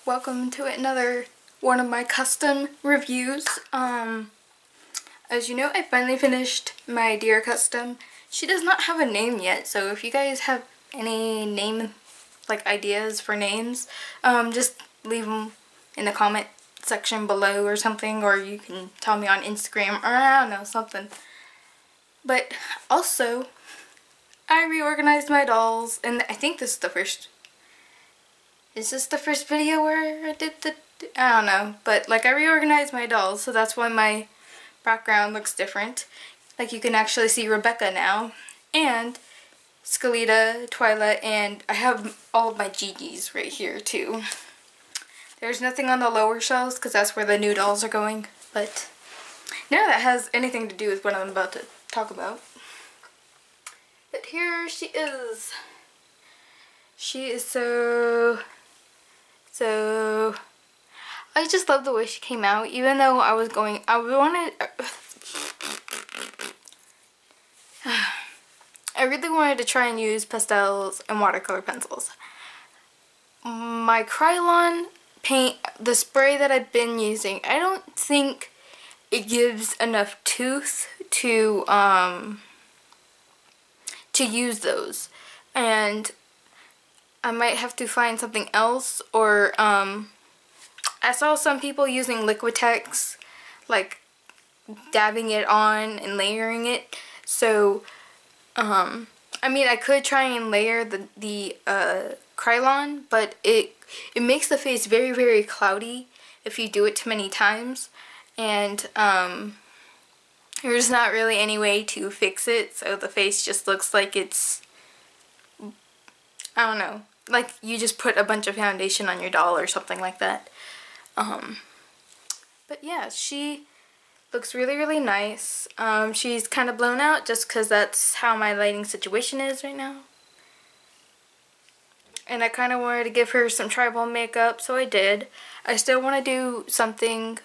Welcome to another one of my custom reviews. As you know, I finally finished my Deer custom. She does not have a name yet, so if you guys have any name, like ideas for names, just leave them in the comment section below or something, or you can tell me on Instagram, or I don't know, something. But also, I reorganized my dolls, and I think this is the first... Is this the first video where I did the... I don't know, but like I reorganized my dolls, so that's why my background looks different. Like you can actually see Rebecca now, and Skeleta, Twyla, and I have all of my Gigis right here too. There's nothing on the lower shelves because that's where the new dolls are going, but none of that has anything to do with what I'm about to talk about. But here she is. She is so... I just love the way she came out, even though I wanted... I really wanted to try and use pastels and watercolor pencils. My Krylon paint, the spray that I've been using, I don't think it gives enough tooth to use those. And I might have to find something else, or I saw some people using Liquitex, like dabbing it on and layering it. So I mean, I could try and layer the Krylon, but it makes the face very, very cloudy if you do it too many times, and there's not really any way to fix it, so the face just looks like it's, I don't know, like you just put a bunch of foundation on your doll or something like that. But yeah, she looks really, really nice. She's kind of blown out just because that's how my lighting situation is right now. And I kind of wanted to give her some tribal makeup, so I did. I still want to do something,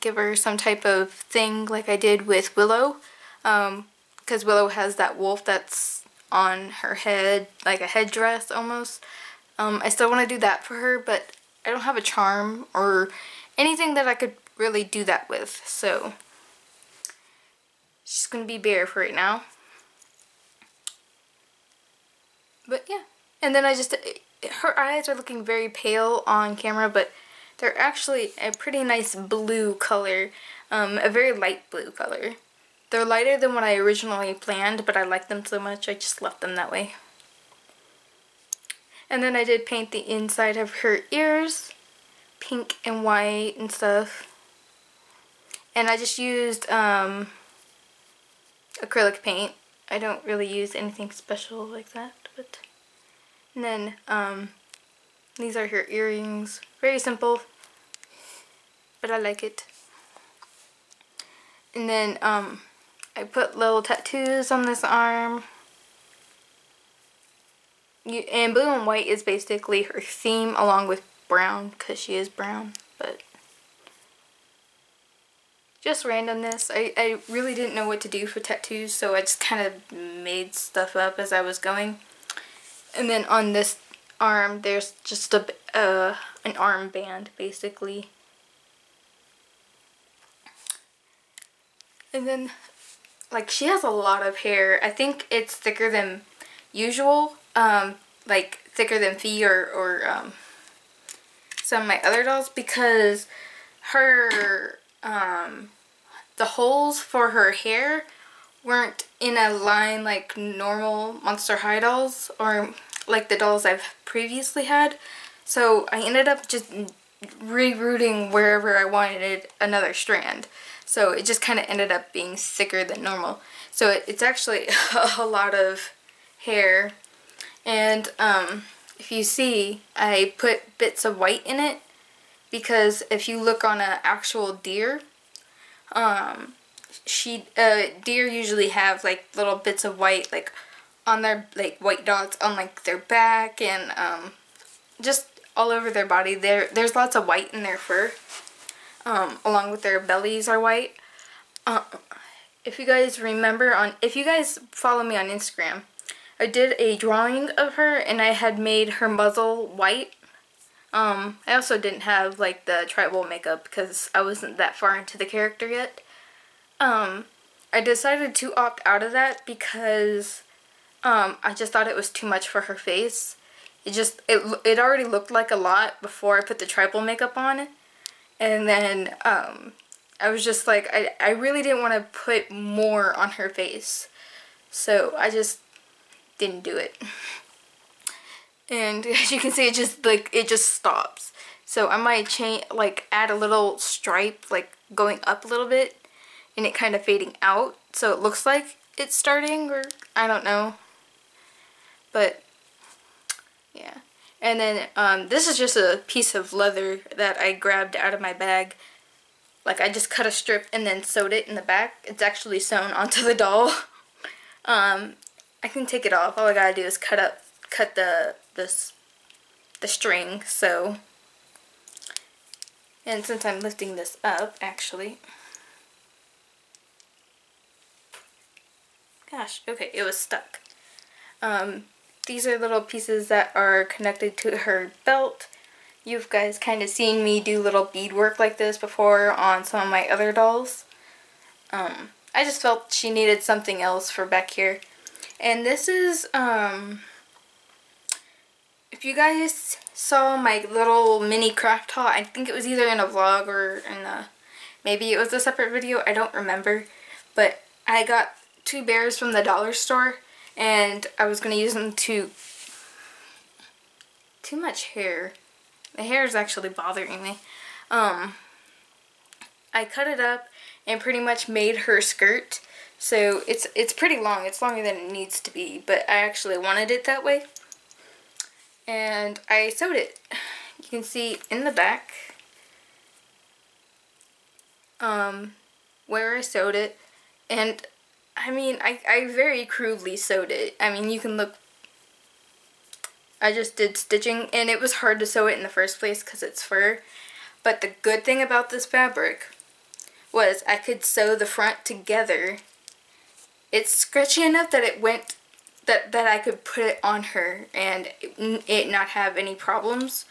give her some type of thing like I did with Willow. Because Willow has that wolf that's on her head, like a headdress almost. I still want to do that for her, but I don't have a charm or anything that I could really do that with, so she's gonna be bare for right now. But yeah, and then her eyes are looking very pale on camera, but they're actually a pretty nice blue color, a very light blue color. They're lighter than what I originally planned, but I like them so much I just left them that way. And then I did paint the inside of her ears pink and white and stuff. And I just used acrylic paint. I don't really use anything special like that. But and then these are her earrings. Very simple, but I like it. And then I put little tattoos on this arm. And blue and white is basically her theme, along with brown, because she is brown. But just randomness. I really didn't know what to do for tattoos, so I just kind of made stuff up as I was going. And then on this arm, there's just an armband, basically. And then, like, she has a lot of hair. I think it's thicker than usual. Like thicker than Fee or some of my other dolls, because her the holes for her hair weren't in a line like normal Monster High dolls or like the dolls I've previously had. So I ended up just rerouting wherever I wanted another strand. So it just kind of ended up being thicker than normal. So it's actually a lot of hair. And if you see, I put bits of white in it, because if you look on an actual deer, deer usually have like little bits of white, like on their, like white dots on like their back and just all over their body. There's lots of white in their fur, along with their bellies are white. If you guys remember, if you guys follow me on Instagram, I did a drawing of her and I had made her muzzle white. I also didn't have like the tribal makeup because I wasn't that far into the character yet. I decided to opt out of that because I just thought it was too much for her face. It already looked like a lot before I put the tribal makeup on. And then I was just like, I really didn't want to put more on her face. So I just didn't do it. And as you can see, it just stops. So I might add a little stripe, like going up a little bit, and it kind of fading out, so it looks like it's starting, or I don't know. But yeah. And then this is just a piece of leather that I grabbed out of my bag. Like, I just cut a strip and then sewed it in the back. It's actually sewn onto the doll. I can take it off. All I gotta do is cut the string. So, and since I'm lifting this up, actually, gosh, okay, it was stuck. These are little pieces that are connected to her belt. You guys kind of seen me do little beadwork like this before on some of my other dolls. I just felt she needed something else for back here. And this is, if you guys saw my little mini craft haul, I think it was either in a vlog or maybe it was a separate video, I don't remember. But I got 2 bears from the dollar store, and I was going to use them to... Too much hair. The hair is actually bothering me. I cut it up and pretty much made her skirt. So it's pretty long. It's longer than it needs to be, but I actually wanted it that way. And I sewed it. You can see in the back where I sewed it. And I mean, I very crudely sewed it. I mean, you can look. I just did stitching, and it was hard to sew it in the first place because it's fur. But the good thing about this fabric was I could sew the front together. It's stretchy enough that it went, that I could put it on her and it not have any problems.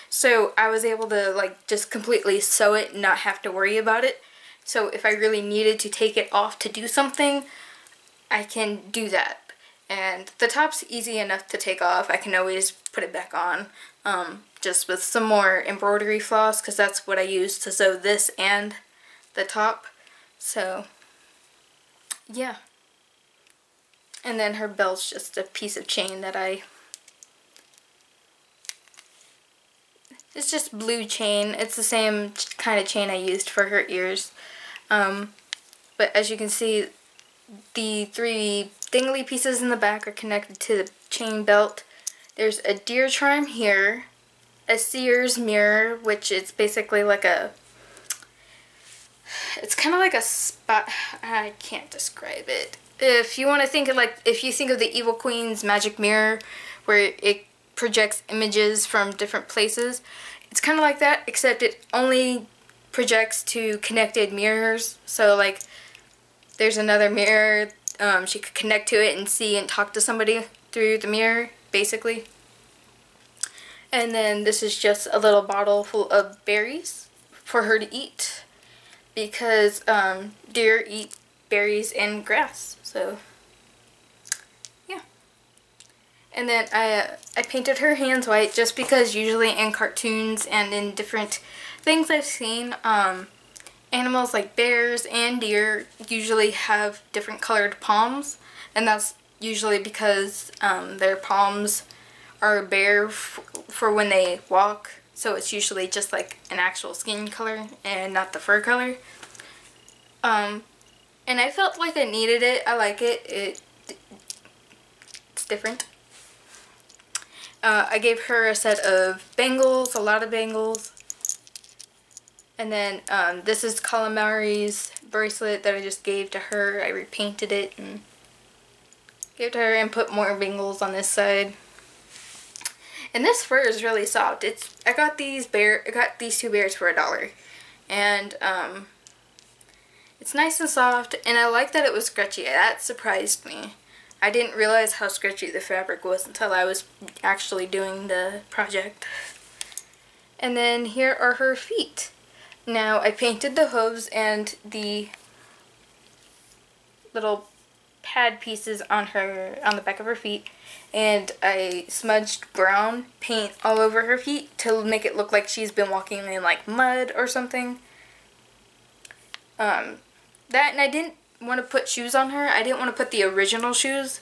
So I was able to like just completely sew it and not have to worry about it. So if I really needed to take it off to do something, I can do that. And the top's easy enough to take off. I can always put it back on, just with some more embroidery floss, because that's what I use to sew this and the top. So, yeah. And then her belt's just a piece of chain that it's just blue chain. It's the same kind of chain I used for her ears. But as you can see, the 3 dingly pieces in the back are connected to the chain belt. There's a deer charm here, a Sears mirror, which is basically like it's kind of like a spot, I can't describe it. If you want to think of if you think of the Evil Queen's magic mirror, where it projects images from different places, it's kind of like that, except it only projects to connected mirrors. So like, there's another mirror, she could connect to it and see and talk to somebody through the mirror, basically. And then this is just a little bottle full of berries for her to eat, because deer eat berries and grass. So yeah. And then I painted her hands white just because usually in cartoons and in different things I've seen, animals like bears and deer usually have different colored palms, and that's usually because their palms are bare for when they walk, so it's usually just like an actual skin color and not the fur color. And I felt like I needed it. I like it. It's different. I gave her a set of bangles, a lot of bangles. And then this is Calamari's bracelet that I just gave to her. I repainted it and gave to her and put more bangles on this side. And this fur is really soft. I got these 2 bears for $1. And it's nice and soft, and I like that it was stretchy. That surprised me. I didn't realize how stretchy the fabric was until I was actually doing the project. And then here are her feet. Now I painted the hooves and the little pad pieces on the back of her feet, and I smudged brown paint all over her feet to make it look like she's been walking in like mud or something. That, and I didn't want to put shoes on her. I didn't want to put the original shoes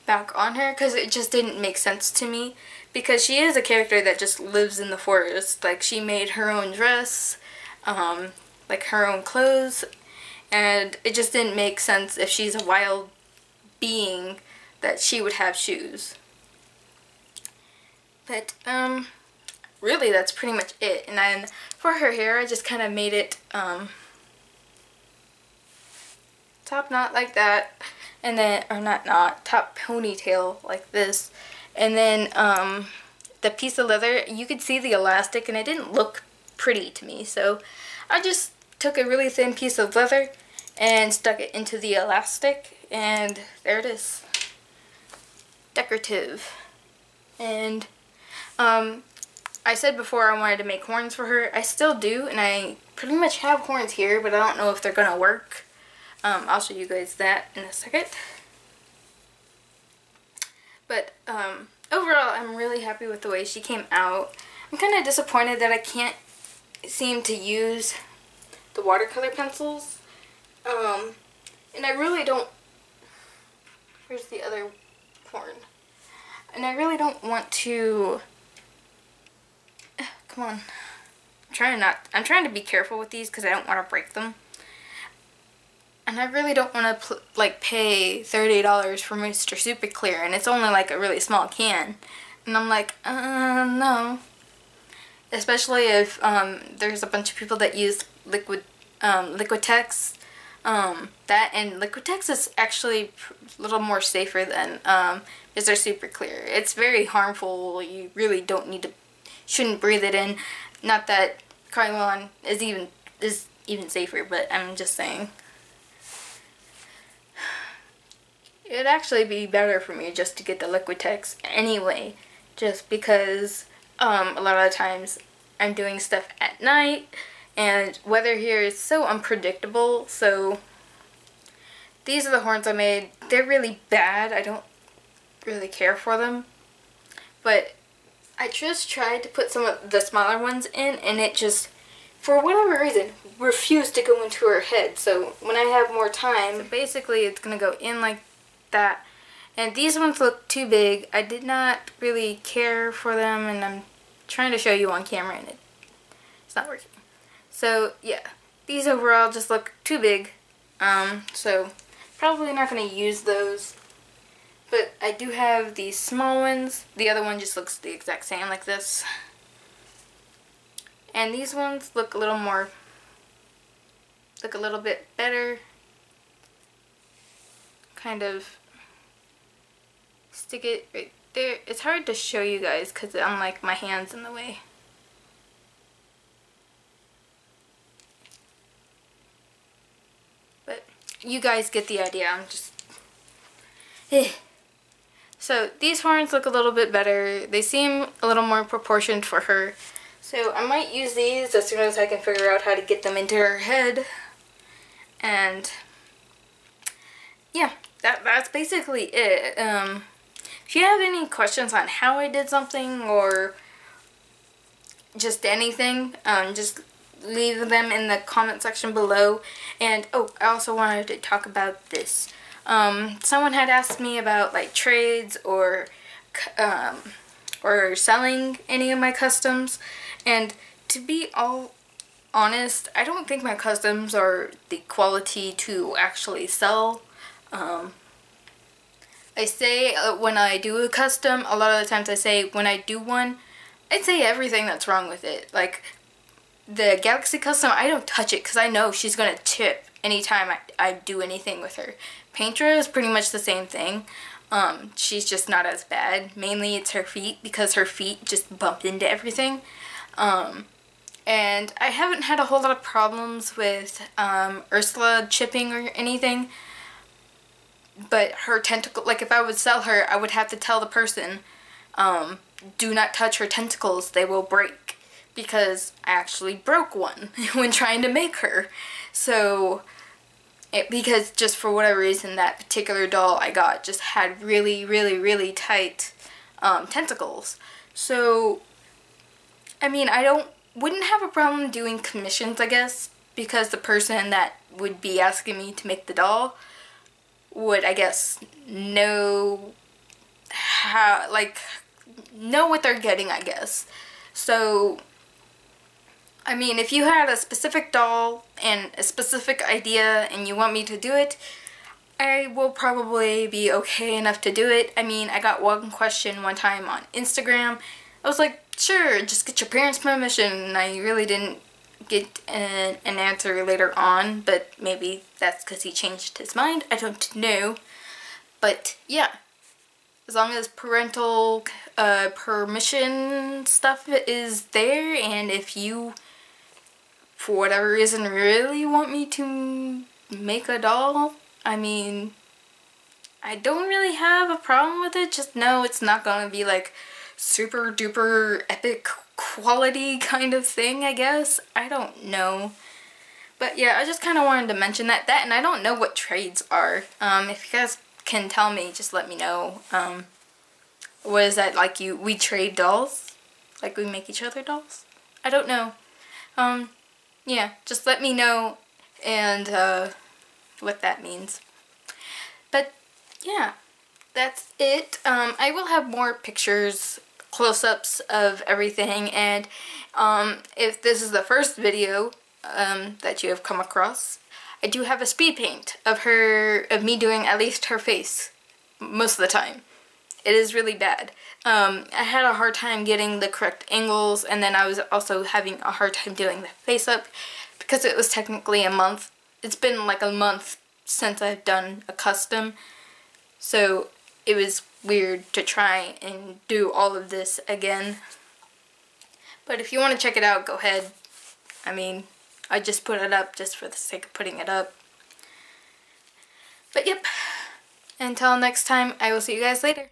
back on her because it just didn't make sense to me, because she is a character that just lives in the forest. Like, she made her own dress, like her own clothes, and it just didn't make sense if she's a wild being that she would have shoes. But really that's pretty much it. And then for her hair, I just kind of made it top knot like that, and then, or not knot, top ponytail like this. And then the piece of leather, you could see the elastic and it didn't look pretty to me, so I just took a really thin piece of leather and stuck it into the elastic, and there it is. Decorative. And I said before I wanted to make horns for her. I still do, and I pretty much have horns here, but I don't know if they're gonna work. I'll show you guys that in a second. But overall, I'm really happy with the way she came out. I'm kind of disappointed that I can't seem to use the watercolor pencils. And I really don't... Where's the other horn? And I really don't want to... Come on. I'm trying to be careful with these because I don't want to break them. And I really don't want to like pay $30 for Mr. Super Clear, and it's only like a really small can. And I'm like, no. Especially if there's a bunch of people that use Liquitex. That, and Liquitex is actually a little more safer than Mr. Super Clear. It's very harmful. You really don't need to, shouldn't breathe it in. Not that Krylon is even safer, but I'm just saying. It'd actually be better for me just to get the Liquitex anyway, just because a lot of the times I'm doing stuff at night and weather here is so unpredictable. So these are the horns I made. They're really bad. I don't really care for them, but I just tried to put some of the smaller ones in, and it just, for whatever reason, refused to go into her head. So when I have more time, so basically it's gonna go in like that. And these ones look too big. I did not really care for them, and I'm trying to show you on camera and it's not working. So yeah, these overall just look too big. So probably not going to use those. But I do have these small ones. The other one just looks the exact same like this. And these ones look a little bit better. Kind of stick it right there. It's hard to show you guys because I'm like, my hand's in the way. But you guys get the idea. I'm just... So these horns look a little bit better. They seem a little more proportioned for her. So I might use these as soon as I can figure out how to get them into her head. And yeah, that's basically it. If you have any questions on how I did something or just anything, just leave them in the comment section below. And oh, I also wanted to talk about this. Someone had asked me about like trades or selling any of my customs, and to be all honest, I don't think my customs are the quality to actually sell. I say when I do a custom, a lot of the times I say when I do one, I'd say everything that's wrong with it. Like the Galaxy custom, I don't touch it because I know she's gonna chip anytime I do anything with her. Paintra is pretty much the same thing. She's just not as bad. Mainly it's her feet, because her feet just bump into everything. And I haven't had a whole lot of problems with Ursula chipping or anything. But her tentacle, like if I would sell her, I would have to tell the person, do not touch her tentacles, they will break. because I actually broke one when trying to make her. So, because just for whatever reason, that particular doll I got just had really, really, really tight tentacles. So, I mean, wouldn't have a problem doing commissions, I guess, because the person that would be asking me to make the doll would, I guess, know what they're getting, I guess. So, I mean, if you had a specific doll and a specific idea and you want me to do it, I will probably be okay enough to do it. I mean, I got one question one time on Instagram. I was like, sure, just get your parents' permission, and I really didn't get an answer later on, but maybe that's because he changed his mind. I don't know. But yeah, as long as parental permission stuff is there, and if you, for whatever reason, really want me to make a doll, I mean, I don't really have a problem with it. Just know it's not gonna be like super duper epic quality kind of thing, I guess. I don't know. But yeah, I just kind of wanted to mention that. And I don't know what trades are. If you guys can tell me, just let me know. What is that, like we trade dolls? Like we make each other dolls? I don't know. Yeah, just let me know and what that means. But yeah, that's it. I will have more pictures, close-ups of everything, and if this is the first video that you have come across, I do have a speed paint of me doing at least her face most of the time. It is really bad. I had a hard time getting the correct angles, and then I was also having a hard time doing the face up because it was technically a month. It's been like a month since I've done a custom, so it was weird to try and do all of this again. But if you want to check it out, go ahead. I mean, I just put it up just for the sake of putting it up. But yep, until next time, I will see you guys later.